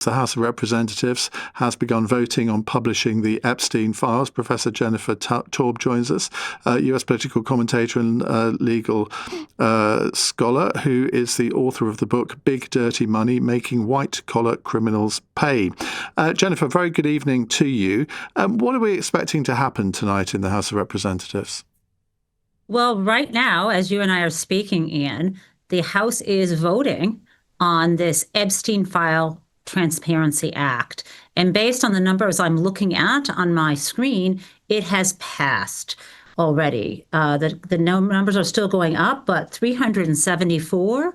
The House of Representatives has begun voting on publishing the Epstein Files. Professor Jennifer Taub joins us, US political commentator and legal scholar, who is the author of the book Big Dirty Money, Making White-Collar Criminals Pay. Jennifer, very good evening to you. What are we expecting to happen tonight in the House of Representatives? Well, right now, as you and I are speaking, Ian, the House is voting on this Epstein Files Transparency Act. And based on the numbers I'm looking at on my screen, it has passed already. The numbers are still going up, but 374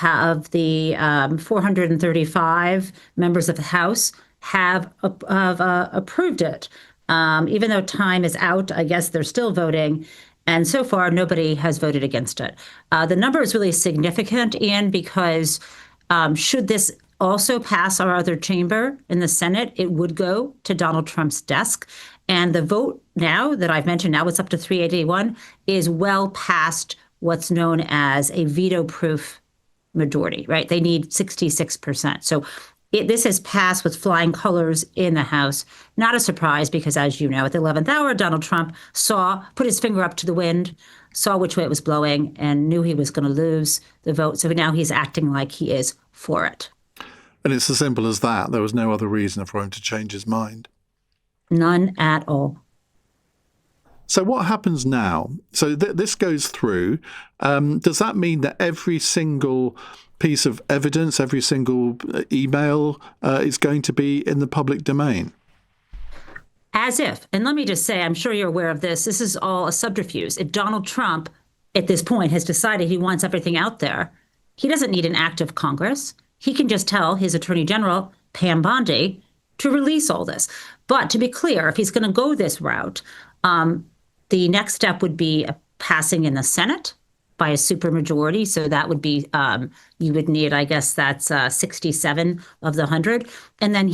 of the 435 members of the House have approved it. Even though time is out, I guess they're still voting. And so far, nobody has voted against it. The number is really significant, Ian, because should this also pass our other chamber in the Senate, it would go to Donald Trump's desk. And the vote now that I've mentioned, now it's up to 381, is well past what's known as a veto-proof majority, right? They need 66%. So this has passed with flying colors in the House. Not a surprise because, as you know, at the 11th hour, Donald Trump put his finger up to the wind, saw which way it was blowing, and knew he was going to lose the vote. So now he's acting like he is for it. And it's as simple as that. There was no other reason for him to change his mind. None at all. So what happens now? So this goes through. Does that mean that every single piece of evidence, every single email is going to be in the public domain? As if. And let me just say, I'm sure you're aware of this. This is all a subterfuge. If Donald Trump, at this point, has decided he wants everything out there, he doesn't need an act of Congress. He can just tell his Attorney General, Pam Bondi, to release all this. But to be clear, if he's going to go this route, the next step would be passing in the Senate by a supermajority. So that would be, you would need, I guess that's 67 of the 100. And then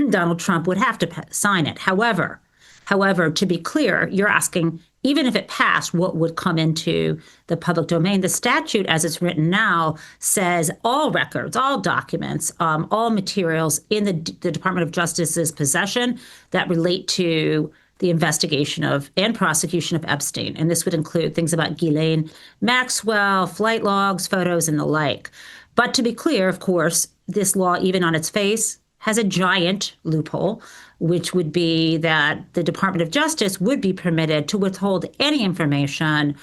Donald Trump would have to sign it. However, to be clear, you're asking, even if it passed, what would come into the public domain? The statute, as it's written now, says all records, all documents, all materials in the Department of Justice's possession that relate to the investigation of and prosecution of Epstein. And this would include things about Ghislaine Maxwell, flight logs, photos, and the like. But to be clear, of course, this law, even on its face, has a giant loophole, which would be that the Department of Justice would be permitted to withhold any information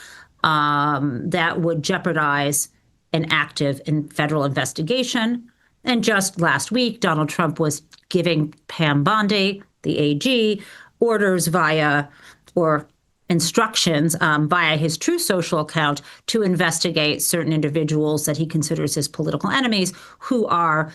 that would jeopardize an active federal investigation. And just last week, Donald Trump was giving Pam Bondi, the AG, orders or instructions via his True Social account to investigate certain individuals that he considers his political enemies who were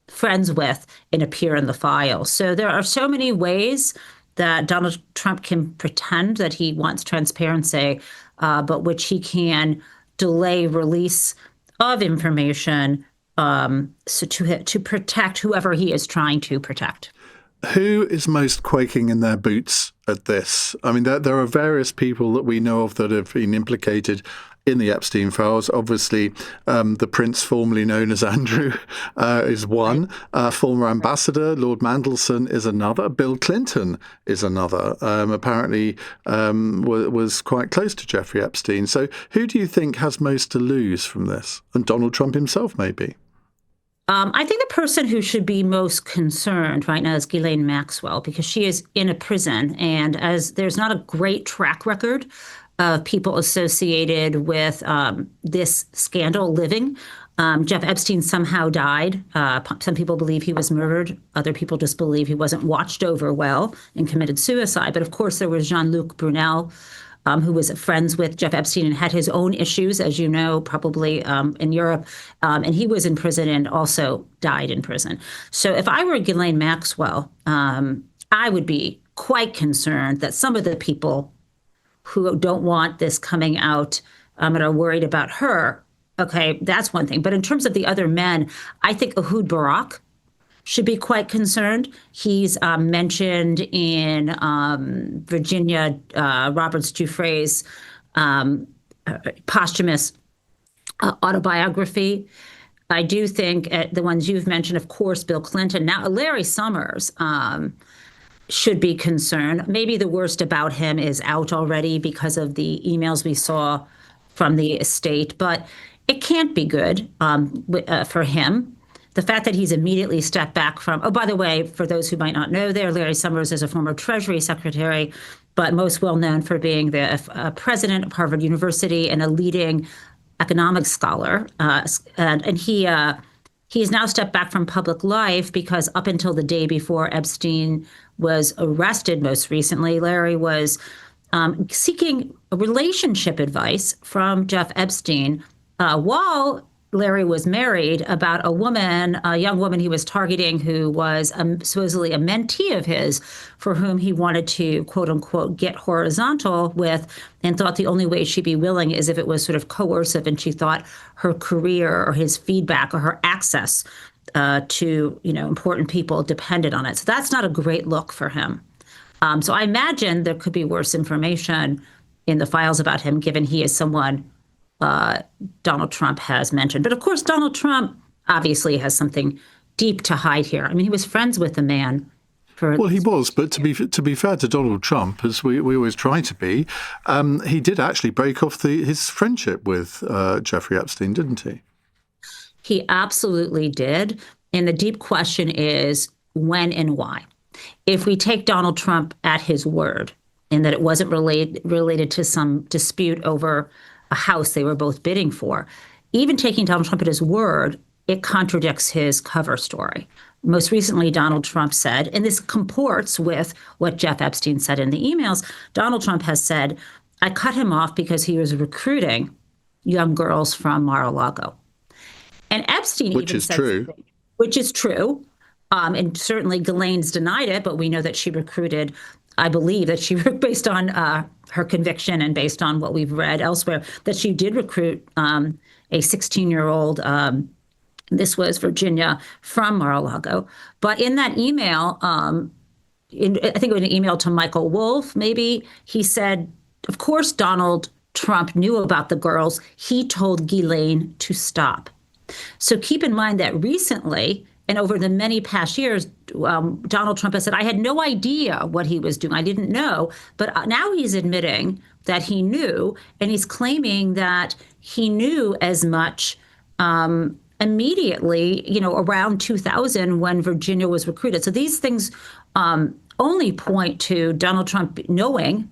friends with and appear in the file. So there are so many ways that Donald Trump can pretend that he wants transparency, but which he can delay release of information to protect whoever he is trying to protect. Who is most quaking in their boots at this? I mean, there are various people that we know of that have been implicated in the Epstein files. Obviously, the prince formerly known as Andrew is one. Former ambassador Lord Mandelson is another. Bill Clinton is another. Apparently was quite close to Jeffrey Epstein. So who do you think has most to lose from this? And Donald Trump himself, maybe? I think the person who should be most concerned right now is Ghislaine Maxwell, because she is in a prison. And as there's not a great track record of people associated with this scandal living. Jeff Epstein somehow died. Some people believe he was murdered. Other people just believe he wasn't watched over well and committed suicide. But of course, there was Jean-Luc Brunel, who was friends with Jeff Epstein and had his own issues, as you know, probably in Europe. And he was in prison and also died in prison. So if I were Ghislaine Maxwell, I would be quite concerned that some of the people who don't want this coming out and are worried about her, okay, that's one thing. But in terms of the other men, I think Ehud Barak should be quite concerned. He's mentioned in Virginia Roberts Giuffre's posthumous autobiography. I do think the ones you've mentioned, of course, Bill Clinton. Now, Larry Summers should be concerned. Maybe the worst about him is out already because of the emails we saw from the estate, but it can't be good for him. The fact that he's immediately stepped back from, oh, by the way, for those who might not know there, Larry Summers is a former Treasury Secretary, but most well known for being the president of Harvard University and a leading economics scholar. And he has now stepped back from public life because up until the day before Epstein was arrested most recently, Larry was seeking relationship advice from Jeff Epstein while Larry was married about a young woman he was targeting who was supposedly a mentee of his for whom he wanted to, quote unquote, get horizontal with and thought the only way she'd be willing is if it was sort of coercive and she thought her career or his feedback or her access to, important people depended on it. So that's not a great look for him. So I imagine there could be worse information in the files about him, given he is someone Donald Trump has mentioned. But of course, Donald Trump obviously has something deep to hide here. I mean, he was friends with the man. Well, he was, but to be fair to Donald Trump, as we always try to be, he did actually break off his friendship with Jeffrey Epstein, didn't he? He absolutely did. And the deep question is when and why. If we take Donald Trump at his word, and that it wasn't related to some dispute over a house they were both bidding for, even taking Donald Trump at his word, it contradicts his cover story. Most recently, Donald Trump said, and this comports with what Jeff Epstein said in the emails, Donald Trump has said, I cut him off because he was recruiting young girls from Mar-a-Lago. And Epstein Which even is said true. something, which is true. And certainly Ghislaine's denied it, but we know that she recruited, I believe that she, based on her conviction and based on what we've read elsewhere, that she did recruit a 16-year-old, this was Virginia, from Mar-a-Lago. But in that email, I think it was an email to Michael Wolff, maybe, he said, of course, Donald Trump knew about the girls. He told Ghislaine to stop. So keep in mind that recently, and over the many past years, Donald Trump has said, I had no idea what he was doing. I didn't know. But now he's admitting that he knew, and he's claiming that he knew as much immediately, around 2000 when Virginia was recruited. So these things only point to Donald Trump knowing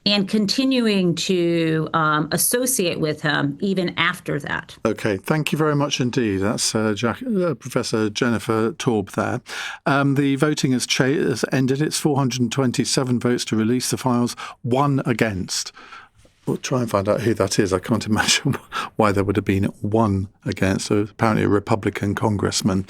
and continuing to associate with him even after that. Okay, thank you very much indeed. That's Professor Jennifer Taub there. The voting has ended. It's 427 votes to release the files, 1 against. We'll try and find out who that is. I can't imagine why there would have been 1 against. So apparently a Republican congressman.